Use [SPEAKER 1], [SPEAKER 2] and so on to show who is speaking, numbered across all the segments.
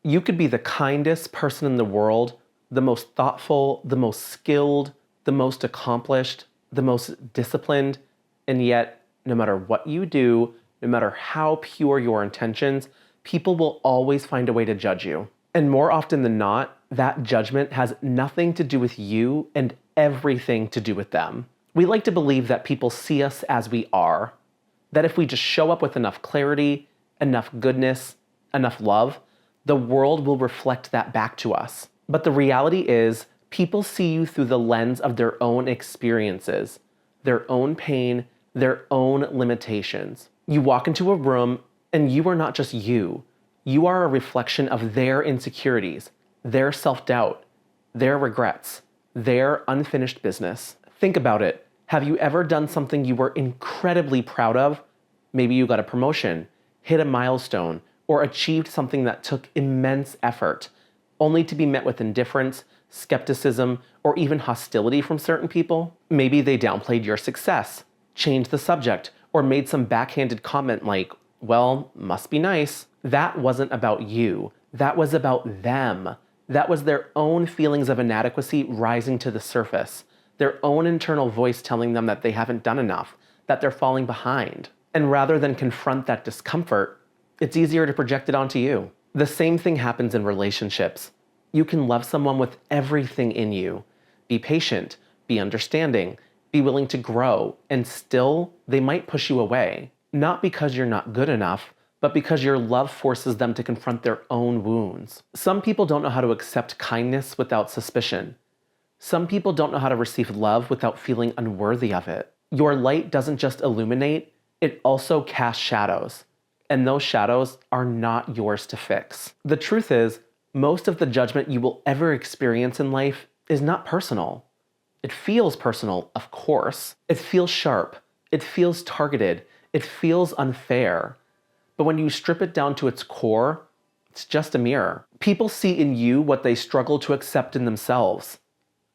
[SPEAKER 1] You could be the kindest person in the world, the most thoughtful, the most skilled, the most accomplished, the most disciplined, and yet, no matter what you do, no matter how pure your intentions, people will always find a way to judge you. And more often than not, that judgment has nothing to do with you and everything to do with them. We like to believe that people see us as we are, that if we just show up with enough clarity, enough goodness, enough love, the world will reflect that back to us. But the reality is, people see you through the lens of their own experiences, their own pain, their own limitations. You walk into a room and you are not just you. You are a reflection of their insecurities, their self-doubt, their regrets, their unfinished business. Think about it. Have you ever done something you were incredibly proud of? Maybe you got a promotion, hit a milestone, or achieved something that took immense effort, only to be met with indifference, skepticism, or even hostility from certain people. Maybe they downplayed your success, changed the subject, or made some backhanded comment like, well, must be nice. That wasn't about you. That was about them. That was their own feelings of inadequacy rising to the surface, their own internal voice telling them that they haven't done enough, that they're falling behind. And rather than confront that discomfort, it's easier to project it onto you. The same thing happens in relationships. You can love someone with everything in you, be patient, be understanding, be willing to grow, and still they might push you away. Not because you're not good enough, but because your love forces them to confront their own wounds. Some people don't know how to accept kindness without suspicion. Some people don't know how to receive love without feeling unworthy of it. Your light doesn't just illuminate, it also casts shadows. And those shadows are not yours to fix. The truth is, most of the judgment you will ever experience in life is not personal. It feels personal, of course. It feels sharp. It feels targeted. It feels unfair. But when you strip it down to its core, it's just a mirror. People see in you what they struggle to accept in themselves.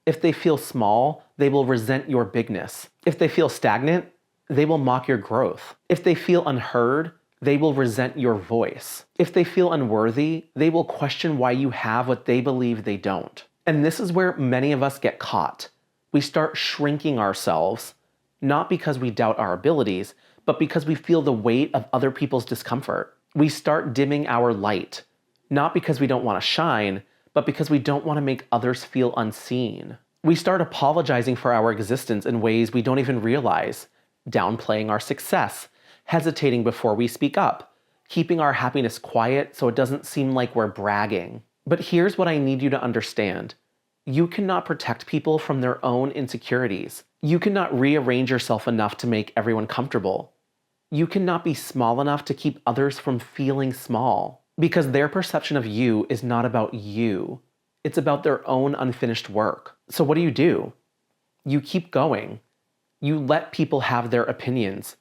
[SPEAKER 1] If they feel small, they will resent your bigness. If they feel stagnant, they will mock your growth. If they feel unheard, they will resent your voice. If they feel unworthy, they will question why you have what they believe they don't. And this is where many of us get caught. We start shrinking ourselves, not because we doubt our abilities, but because we feel the weight of other people's discomfort. We start dimming our light, not because we don't want to shine, but because we don't want to make others feel unseen. We start apologizing for our existence in ways we don't even realize, downplaying our success, hesitating before we speak up, keeping our happiness quiet so it doesn't seem like we're bragging. But here's what I need you to understand. You cannot protect people from their own insecurities. You cannot rearrange yourself enough to make everyone comfortable. You cannot be small enough to keep others from feeling small, because their perception of you is not about you. It's about their own unfinished work. So what do? You keep going. You let people have their opinions.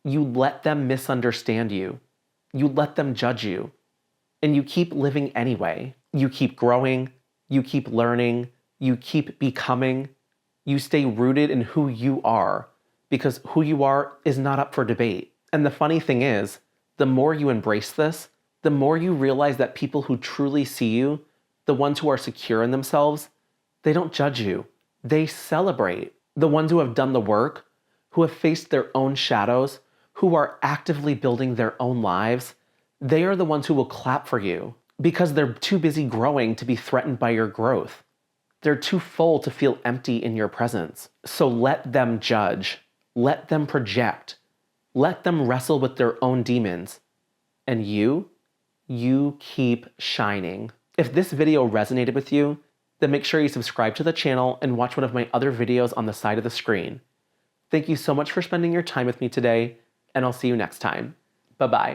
[SPEAKER 1] You let them misunderstand you. You let them judge you. And you keep living anyway. You keep growing. You keep learning. You keep becoming. You stay rooted in who you are, because who you are is not up for debate. And the funny thing is, the more you embrace this, the more you realize that people who truly see you, the ones who are secure in themselves, they don't judge you. They celebrate. The ones who have done the work, who have faced their own shadows, who are actively building their own lives, they are the ones who will clap for you because they're too busy growing to be threatened by your growth. They're too full to feel empty in your presence. So let them judge. Let them project. Let them wrestle with their own demons. And you keep shining. If this video resonated with you, then make sure you subscribe to the channel and watch one of my other videos on the side of the screen. Thank you so much for spending your time with me today, and I'll see you next time. Bye-bye.